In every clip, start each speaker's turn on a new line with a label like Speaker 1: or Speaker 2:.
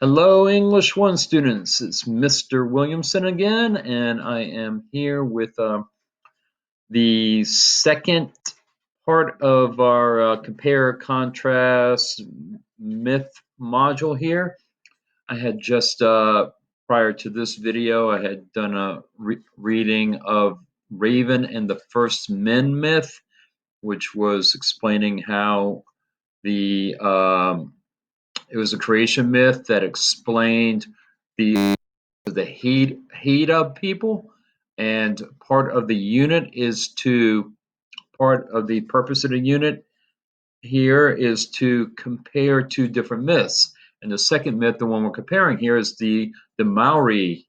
Speaker 1: Hello, English 1 students. It's Mr. Williamson again, and I am here with the second part of our compare, contrast, myth module here. I had just, prior to this video, I had done a reading of Raven and the First Men myth, which was explaining how the it was a creation myth that explained the Haida people, and part of the purpose of the unit here is to compare two different myths. And the second myth, the one we're comparing here, is the Maori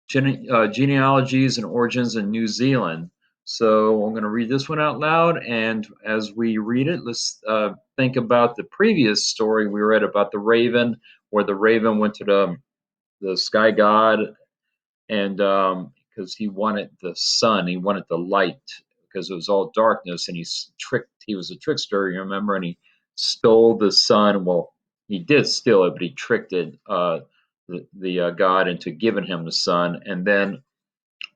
Speaker 1: genealogies and origins in New Zealand. So I'm going to read this one out loud, and as we read it, let's think about the previous story we read about the raven, where the raven went to the sky god, and because he wanted the sun, he wanted the light, because it was all darkness, and he was a trickster, you remember, and he stole the sun. Well, he did steal it, but he tricked the god into giving him the sun. And then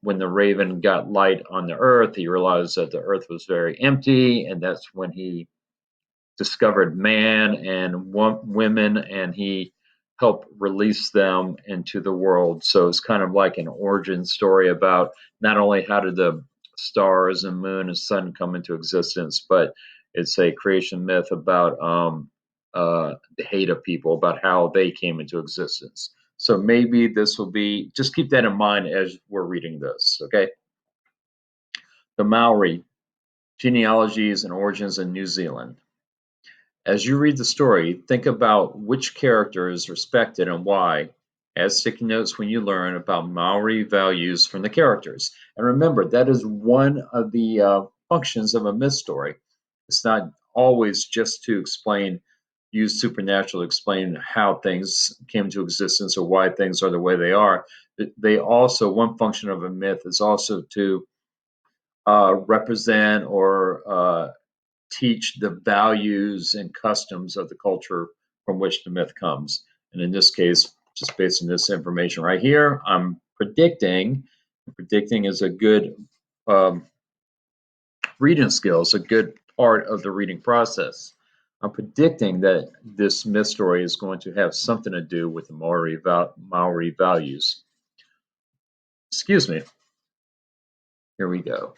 Speaker 1: when the raven got light on the earth, he realized that the earth was very empty, and that's when he discovered man and women, and he helped release them into the world. So it's kind of like an origin story about not only how did the stars and moon and sun come into existence, but it's a creation myth about the Haida people, about how they came into existence. So maybe this will be, just keep that in mind as we're reading this, okay? The Maori, genealogies and origins in New Zealand. As you read the story, think about which character is respected and why. Add sticky notes when you learn about Maori values from the characters. And remember, that is one of the functions of a myth story. It's not always just to use supernatural to explain how things came to existence or why things are the way they are. One function of a myth is also to represent or teach the values and customs of the culture from which the myth comes. And in this case, just based on this information right here, I'm predicting. Predicting is a good um, reading skill. It's a good part of the reading process. I'm predicting that this myth story is going to have something to do with the Maori values. Excuse me. Here we go.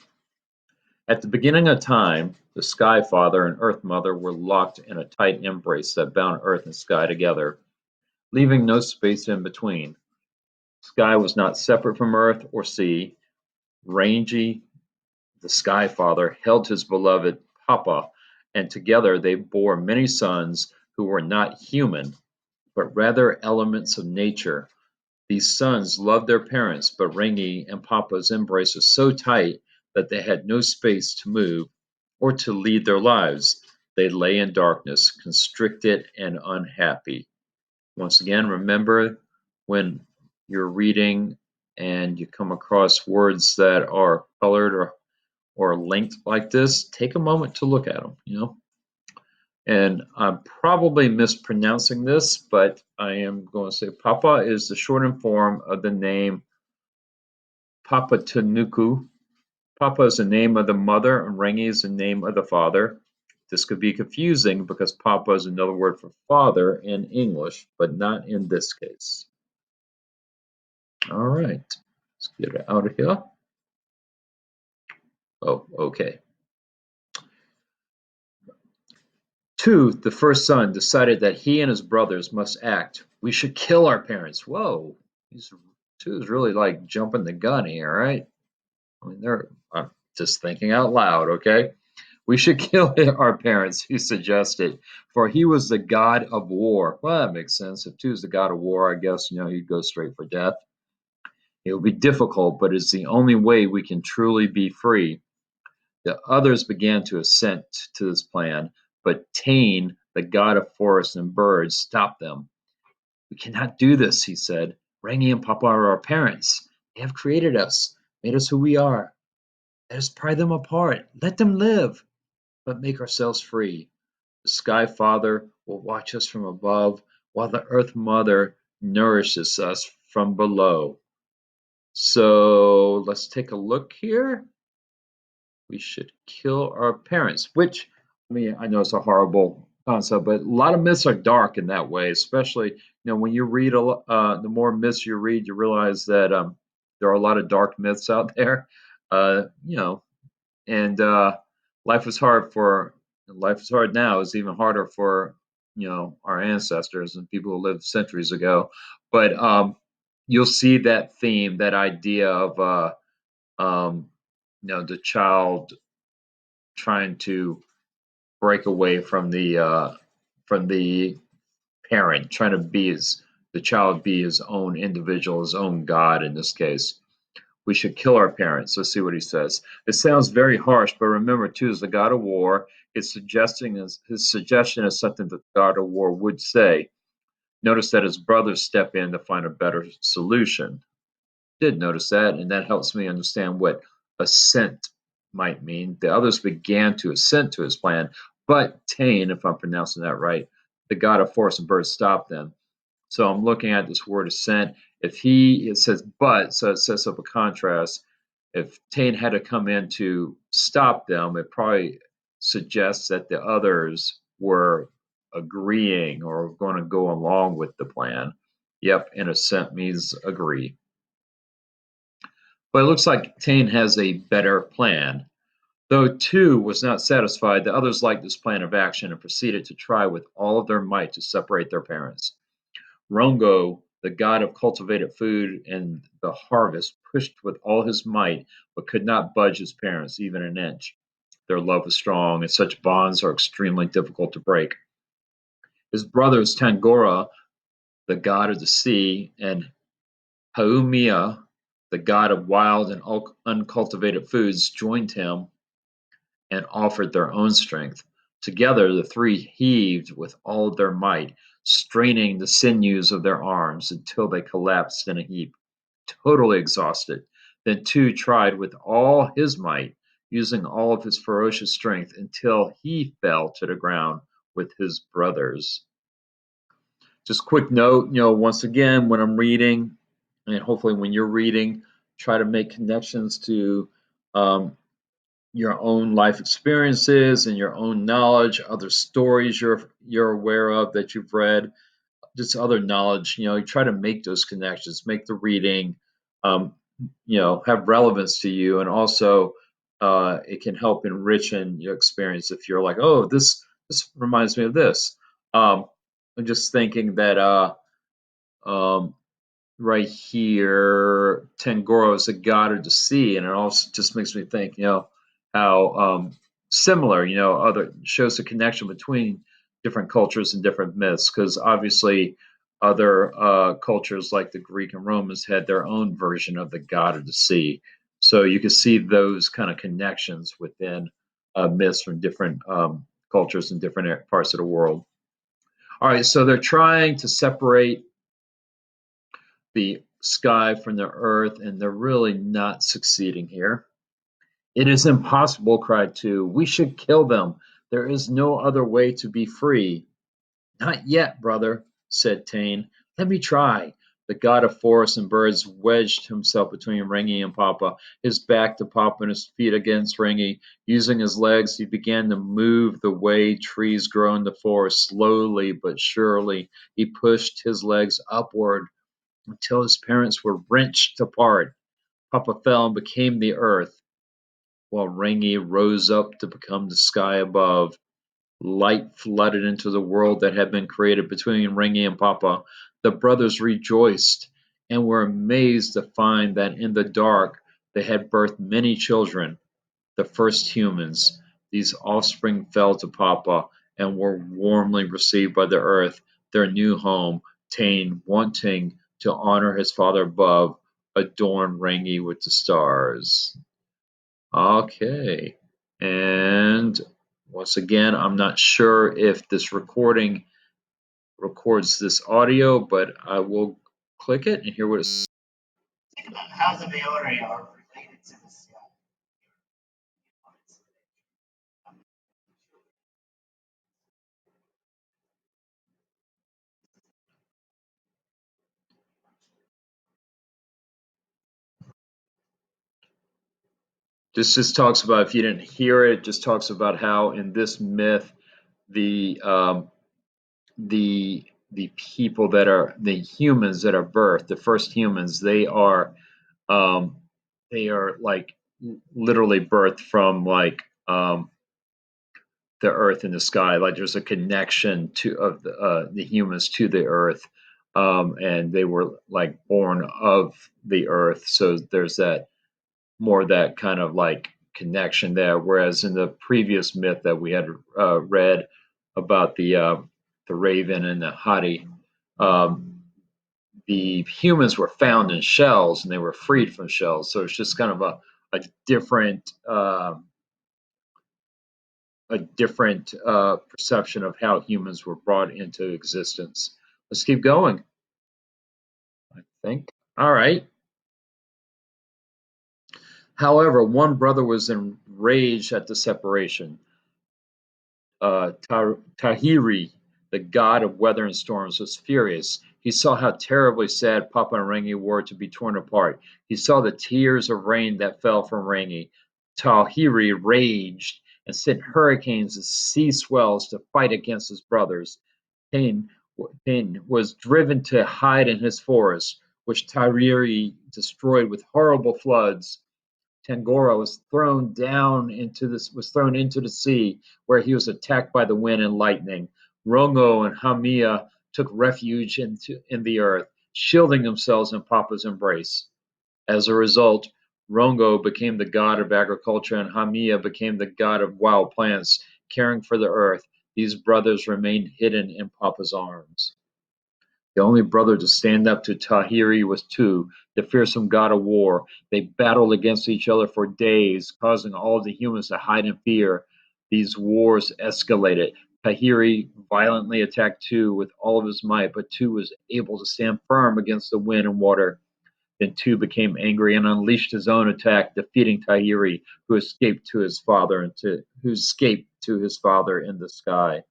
Speaker 1: At the beginning of time, the Sky Father and Earth Mother were locked in a tight embrace that bound Earth and Sky together, leaving no space in between. Sky was not separate from Earth or sea. Rangi, the Sky Father, held his beloved Papa, and together they bore many sons who were not human, but rather elements of nature. These sons loved their parents, but Rangi and Papa's embrace was so tight that they had no space to move or to lead their lives. They lay in darkness, constricted and unhappy. Once again, remember, when you're reading and you come across words that are colored or linked like this, take a moment to look at them. And I'm probably mispronouncing this, but I am going to say Papa is the shortened form of the name Papatanuku. Papa is the name of the mother, and Rangi is the name of the father. This could be confusing because Papa is another word for father in English, but not in this case. All right, let's get it out of here. Oh, okay. Two, the first son, decided that he and his brothers must act. We should kill our parents. Whoa, these two is really like jumping the gun here, right? I mean, I'm just thinking out loud, okay? We should kill our parents, he suggested, for he was the god of war. Well, that makes sense. If two is the god of war, I guess, he'd go straight for death. It will be difficult, but it's the only way we can truly be free. The others began to assent to this plan, but Tane, the god of forests and birds, stopped them. We cannot do this, he said. Rangi and Papa are our parents. They have created us, made us who we are. Let us pry them apart. Let them live, but make ourselves free. The Sky Father will watch us from above, while the Earth Mother nourishes us from below. So let's take a look here. We should kill our parents, which, I mean, I know it's a horrible concept, but a lot of myths are dark in that way, especially, when you read the more myths you read, you realize that there are a lot of dark myths out there. You know, and life was hard for life is hard now. It's even harder for our ancestors and people who lived centuries ago. But you'll see that theme, that idea of um, the child trying to break away from the parent, trying to be the child be his own individual, his own God in this case. We should kill our parents. Let's see what he says. It sounds very harsh, but remember, too, is the God of war. His suggestion is something that the God of war would say. Notice that his brothers step in to find a better solution. Did notice that, and that helps me understand what assent might mean. The others began to assent to his plan, but Tain, if I'm pronouncing that right, the god of forest and birds, stopped them. So I'm looking at this word assent. It says but, so it sets up a contrast. If Tain had to come in to stop them, it probably suggests that the others were agreeing or going to go along with the plan. Yep, and assent means agree. But it looks like Tain has a better plan. Though two was not satisfied, the others liked this plan of action and proceeded to try with all of their might to separate their parents. Rongo, the god of cultivated food and the harvest, pushed with all his might, but could not budge his parents even an inch. Their love was strong, and such bonds are extremely difficult to break. His brothers Tangora, the god of the sea, and Haumea, the god of wild and uncultivated foods, joined him and offered their own strength. Together the three heaved with all their might, straining the sinews of their arms until they collapsed in a heap, totally exhausted. Then two tried with all his might, using all of his ferocious strength, until he fell to the ground with his brothers. Just quick note, once again, when I'm reading, and hopefully when you're reading, try to make connections to um, your own life experiences and your own knowledge, other stories you're aware of that you've read, just other knowledge. You try to make those connections, make the reading, um, have relevance to you, and also it can help enrichen your experience if you're like, oh, this reminds me of this. I'm just thinking that um, right here, Tangoro is a god of the sea, and it also just makes me think, how similar, other shows the connection between different cultures and different myths, because obviously other cultures like the Greek and Romans had their own version of the god of the sea. So you can see those kind of connections within myths from different cultures in different parts of the world. All right, so they're trying to separate the sky from the earth, and they're really not succeeding here. It is impossible, cried two. We should kill them. There is no other way to be free. Not yet, brother, said Tain. Let me try. The god of forests and birds wedged himself between Rangi and Papa, his back to Papa and his feet against Rangi. Using his legs, he began to move the way trees grow in the forest. Slowly but surely, he pushed his legs upward until his parents were wrenched apart. Papa fell and became the earth, while Rangi rose up to become the sky above. Light flooded into the world that had been created between Rangi and Papa. The brothers rejoiced and were amazed to find that in the dark they had birthed many children, the first humans. These offspring fell to Papa and were warmly received by the earth, their new home. Tain, wanting to honor his father above, adorned Rangi with the stars. Okay. And once again, I'm not sure if this recording records this audio, but I will click it and hear what it's.
Speaker 2: Think about how the Māori are related to the sky.
Speaker 1: This just talks about, if you didn't hear it, it just talks about how in this myth the the people that are the humans that are birthed, the first humans, um, they are like literally birthed from like the earth and the sky. Like there's a connection to of the humans to the earth, and they were like born of the earth. So there's that more that kind of like connection there. Whereas in the previous myth that we had read about the raven and the hati, um, the humans were found in shells and they were freed from shells. So it's just kind of a different perception of how humans were brought into existence. Let's keep going, I think. All right. However, one brother was enraged at the separation. Tahiri, the god of weather and storms, was furious. He saw how terribly sad Papa and Rangi were to be torn apart. He saw the tears of rain that fell from Rangi. Tahiri raged and sent hurricanes and sea swells to fight against his brothers. Pain, Pain was driven to hide in his forest, which Tahiri destroyed with horrible floods. Tangora was thrown into the sea, where he was attacked by the wind and lightning. Rongo and Hamia took refuge in the earth, shielding themselves in Papa's embrace. As a result, Rongo became the god of agriculture and Hamia became the god of wild plants, caring for the earth. These brothers remained hidden in Papa's arms. The only brother to stand up to Tahiri was Tu, the fearsome god of war. They battled against each other for days, causing all the humans to hide in fear. These wars escalated. Tahiri violently attacked Tu with all of his might, but Tu was able to stand firm against the wind and water. Then Tu became angry and unleashed his own attack, defeating Tahiri, who escaped to his father in the sky.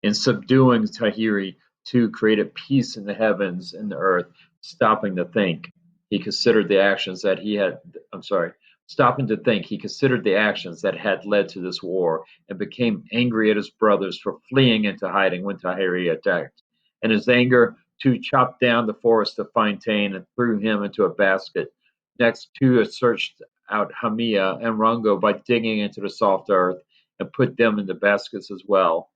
Speaker 1: In subduing Tahiri, Tu created peace in the heavens and the earth, stopping to think. He considered the actions that he had, I'm sorry, stopping to think, he considered the actions that had led to this war and became angry at his brothers for fleeing into hiding when Tahiri attacked. In his anger, Tu chopped down the forest to find Tain and threw him into a basket. Next, Tu searched out Hamia and Rongo by digging into the soft earth and put them in the baskets as well.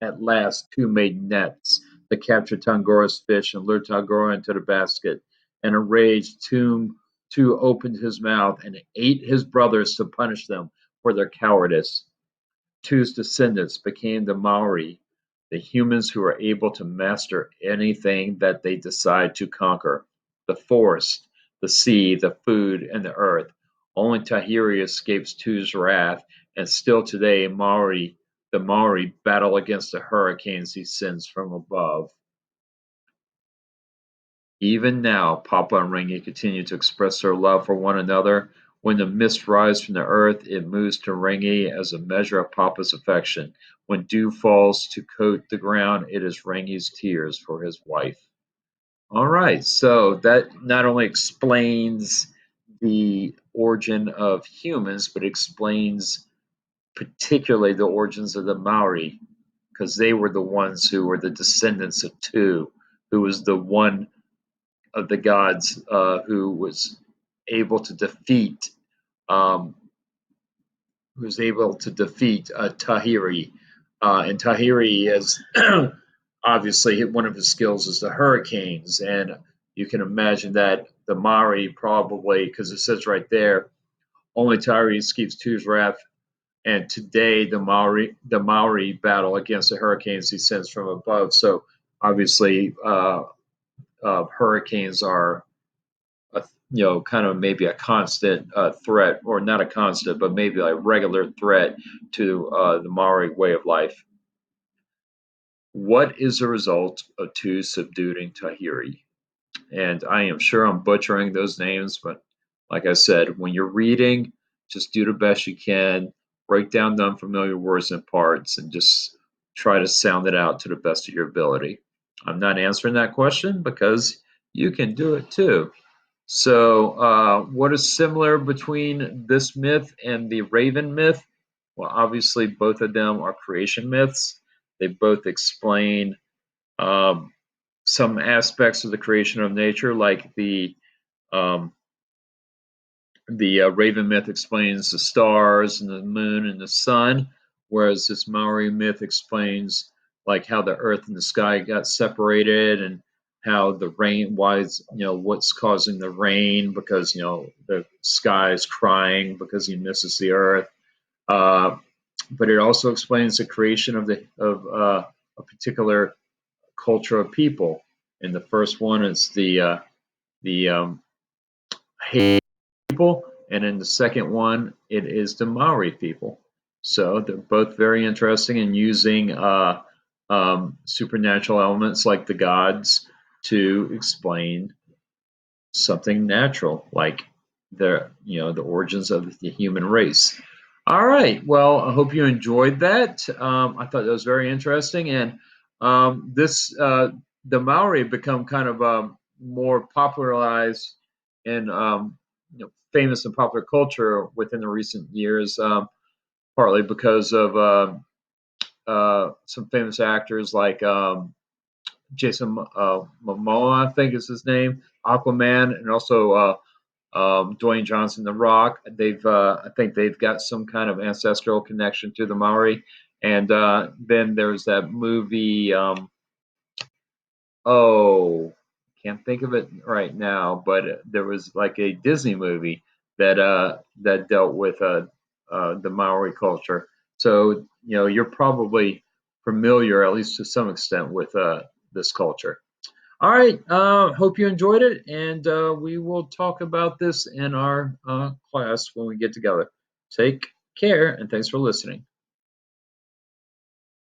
Speaker 1: At last, two made nets that captured Tangora's fish and lured Tangora into the basket. In a rage, Tu opened his mouth and ate his brothers to punish them for their cowardice. Tu's descendants became the Māori, the humans who are able to master anything that they decide to conquer: the forest, the sea, the food, and the earth. Only Tahiri escapes Tu's wrath, and still today the Maori battle against the hurricanes he sends from above. Even now, Papa and Ringi continue to express their love for one another. When the mist rises from the earth, it moves to Ringi as a measure of Papa's affection. When dew falls to coat the ground, it is Ringi's tears for his wife. All right, so that not only explains the origin of humans, but explains particularly the origins of the Maori, because they were the ones who were the descendants of Tu, who was the one of the gods who was able to defeat um, Tahiri, and Tahiri is obviously one of his skills is the hurricanes, and you can imagine that the Maori probably, because it says right there, only Tahiri escapes Tu's wrath. And today, the Maori battle against the hurricanes he sends from above. So obviously, hurricanes are, kind of maybe a constant threat, or not a constant, but maybe a regular threat to the Maori way of life. What is the result of two subduing Tahiri? And I am sure I'm butchering those names, but like I said, when you're reading, just do the best you can, break down the unfamiliar words and parts, and just try to sound it out to the best of your ability. I'm not answering that question because you can do it too. So, what is similar between this myth and the Raven myth? Well, obviously, both of them are creation myths. They both explain um, some aspects of the creation of nature, like um, the Raven myth explains the stars and the moon and the sun, whereas this Maori myth explains like how the earth and the sky got separated and how the rain, why is, what's causing the rain, because the sky is crying because he misses the earth. Uh, but it also explains the creation of a particular culture of people. And the first one is the people, and in the second one, it is the Maori people. So they're both very interesting in using supernatural elements like the gods to explain something natural, like the origins of the human race. All right. Well, I hope you enjoyed that. I thought that was very interesting, and this the Maori become kind of more popularized and famous in popular culture within the recent years, partly because of some famous actors like Jason Momoa, I think is his name, Aquaman, and also Dwayne Johnson, The Rock. I think they've got some kind of ancestral connection to the Maori. And then there's that movie. Oh, can't think of it right now, but there was like a Disney movie that dealt with the Maori culture. So you're probably familiar, at least to some extent, with this culture. All right. Hope you enjoyed it, and we will talk about this in our class when we get together. Take care, and thanks for listening.